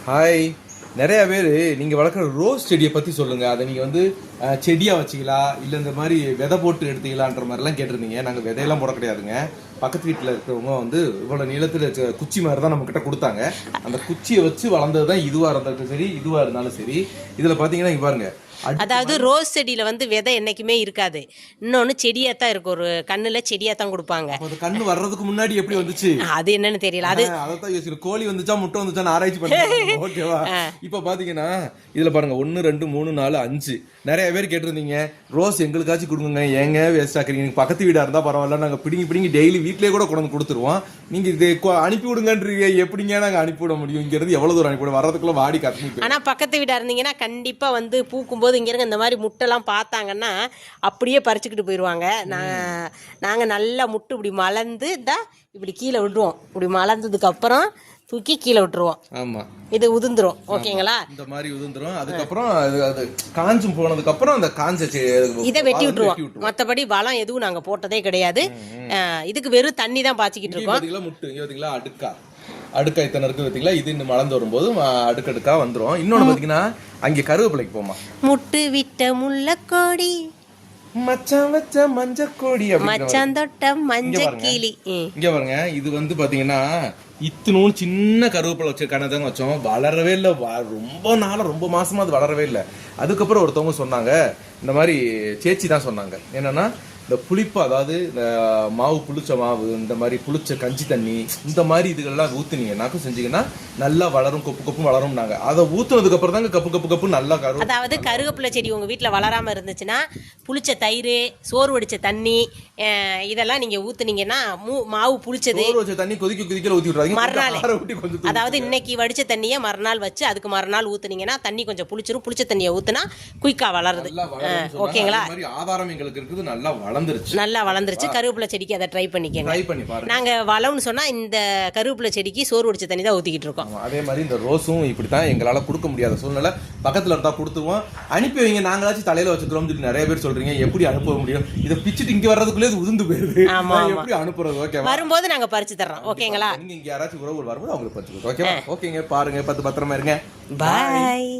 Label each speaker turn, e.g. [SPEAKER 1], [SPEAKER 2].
[SPEAKER 1] Hi. நிறைய பேர் நீங்கள் வளர்க்குற ரோஸ் செடியை பற்றி சொல்லுங்கள். அதை நீங்கள் வந்து செடியாக வச்சிங்களா இல்லை இந்த மாதிரி விதை போட்டு எடுத்தீங்களான்ற மாதிரிலாம் கேட்டிருந்தீங்க. நாங்கள் விதையெல்லாம் போட கிடையாதுங்க. பக்கத்து வீட்டில் இருக்கிறவங்க வந்து இவ்வளோ நீளத்தில் குச்சி மாதிரி தான் நம்மக்கிட்ட கொடுத்தாங்க. அந்த குச்சியை வச்சு வளர்ந்தது தான் இதுவாக இருந்தாலும் சரி, இதுவாக இருந்தாலும் சரி. இதில் பார்த்தீங்கன்னா இங்கே பாருங்க,
[SPEAKER 2] அதாவது ரோஸ் செடியில வந்து விதை என்னைக்குமே இருக்காது. இன்னொன்னு செடியா தான் இருக்கும். ஒரு கண்ணுல செடியா தான் கொடுப்பாங்க.
[SPEAKER 1] அந்த கண்ணு வர்றதுக்கு முன்னாடி எப்படி வந்துச்சு
[SPEAKER 2] அது என்னன்னு தெரியல. அது
[SPEAKER 1] அதான் யோசிக்கிறேன். கோழி வந்துச்சா முட்டை வந்துச்சான்னு ஆராய்ச்சி பண்ணுங்க. ஓகேவா? இப்ப பாத்தீங்கன்னா இதுல பாருங்க 1 2 3 4 5 நிறைய பேர் கேட்டிருந்தீங்க ரோஸ் எங்களுக்காச்சும் கொடுங்க, ஏங்க வேஸ்ட் ஆக்குறீங்க, பக்கத்து வீடா இருந்தா பரவாயில்ல, நாங்க பிடிங்கி டெய்லி வீட்லயே கூட கொண்டு கொடுத்துருவோம், நீங்க இது அனுப்பி விடுங்கன்றீங்க. எப்படிங்க நாங்க அனுப்பி விட முடியும்? இங்க இருந்து எவ்வளவு தூரம் அனுப்பி வர்றதுக்குள்ள வாடி கட்டணும்.
[SPEAKER 2] ஆனா பக்கத்து வீடா இருந்தீங்கன்னா கண்டிப்பா வந்து பூக்கும்போது இங்க இருக்க இந்த மாதிரி முட்டைலாம் பார்த்தாங்கன்னா அப்படியே பறிச்சுக்கிட்டு போயிடுவாங்க. நாங்க நல்லா முட்டு இப்படி மலர்ந்து இப்படி கீழே விட்டுருவோம். இப்படி மலர்ந்ததுக்கு அப்புறம் தூக்கி கீழே விட்டுருவோம். ஆமா, இது உதிர்ந்துரும். ஓகேங்களா? இந்த மாதிரி உதிர்ந்துரும். அதுக்கப்புறம் அது காஞ்சும் போனதுக்கு அப்புறம் அந்த காஞ்ச இதை வெட்டி விட்டுருவோம். மற்றபடி வளம் எதுவும் நாங்க போட்டதே கிடையாது. இதுக்கு வெறும் தண்ணி தான் பாய்ச்சிக்கிட்டு இருக்கோம்.
[SPEAKER 1] முட்டு பார்த்தீங்களா, அடுக்கா இத்தனை இருக்கு பார்த்தீங்களா? இது இன்னும் மலர்ந்து வரும்போது அடுக்கடுக்கா வந்துடும். இன்னொன்று பார்த்தீங்கன்னா அங்கே கருவேப்பிலைக்கு போமா,
[SPEAKER 2] முட்டு விட்ட முல்லைக்கோடி
[SPEAKER 1] மச்சான் வச்ச மஞ்சக்கோடி,
[SPEAKER 2] மச்சான் தொட்ட மஞ்சள் கிளி.
[SPEAKER 1] இங்க பாருங்க, இது வந்து பாத்தீங்கன்னா இத்தனும் சின்ன கருவேப்பிலை வச்ச கணதான் வச்சோம். வளரவே இல்லை. ரொம்ப நாளா, ரொம்ப மாசமா அது வளரவே இல்லை. அதுக்கப்புறம் ஒருத்தவங்க சொன்னாங்க, இந்த மாதிரி சேச்சி தான் சொன்னாங்க, என்னன்னா இந்த புளிப்பு, அதாவது இந்த மாவு, புளிச்ச மாவு, இந்த மாதிரி புளிச்ச கஞ்சி தண்ணி, இந்த மாதிரி இதுகள்லாம் ஊத்துனீங்கன்னாக்கும் செஞ்சீங்கன்னா நல்லா வளரும், கொப்பு கொப்பு வளரும்னாங்க. அதை ஊத்துனதுக்கு அப்புறம் தாங்க கப்பு கப்பு கப்பு நல்லா கரு.
[SPEAKER 2] அதாவது கருவேப்பிலை செடி உங்க வீட்டில் வளராம இருந்துச்சுன்னா புளிச்ச தயிர், சோறு வடிச்ச தண்ணி, இதெல்லாம் நீங்க ஊத்துனீங்கன்னா மாவு புளிச்சது,
[SPEAKER 1] சோறு வச்ச தண்ணி கொதிக்கல ஊத்தி விட்றாதீங்க.
[SPEAKER 2] மறுநாள், அதாவது இன்னைக்கு வடிச்ச தண்ணியை மறுநாள் வச்சு அதுக்கு மறுநாள் ஊத்துனீங்கன்னா தண்ணி கொஞ்சம் புளிச்சிரும். புளிச்ச தண்ணியை ஊத்துனா குயிக்கா வளருது. ஓகேங்களா?
[SPEAKER 1] ஆதாரம் எங்களுக்கு இருக்குது. நல்லா வளர்ந்துருச்சு.
[SPEAKER 2] கருவேப்பிலை செடிக்கு அதை ட்ரை பண்ணிக்கோங்க. நாங்க வளம்னு சொன்னா இந்த கருவேப்பிலை செடிக்கு சோறு வடிச்ச தண்ணி தான் ஊத்திக்கிட்டு இருக்கோம்.
[SPEAKER 1] அதே மாதிரி இந்த ரோஸும் இப்படித்தான். எங்களால கொடுக்க முடியாத சூழ்நிலை, பக்கத்துல இருந்தா கொடுத்துருவோம். அனுப்பி வைங்க, நாங்களாச்சும் தலையில வச்சுக்கிறோம் சொல்லி நிறைய பேர் சொல்றீங்க. எப்படி அனுப்ப முடியும்? இதை பிச்சுட்டு இங்க வர்றதுக்குள்ளே உதிர்ந்து போயிருது. எப்படி அனுப்புறது? ஓகே, வரும்போது
[SPEAKER 2] நாங்க பறிச்சு தர்றோம். ஓகேங்களா?
[SPEAKER 1] நீங்க யாராச்சும் உறவு வரும்போது அவங்களுக்கு பறிச்சு. ஓகேவா? ஓகேங்க, பாருங்க, பத்திரமா இருங்க.
[SPEAKER 2] பாய்.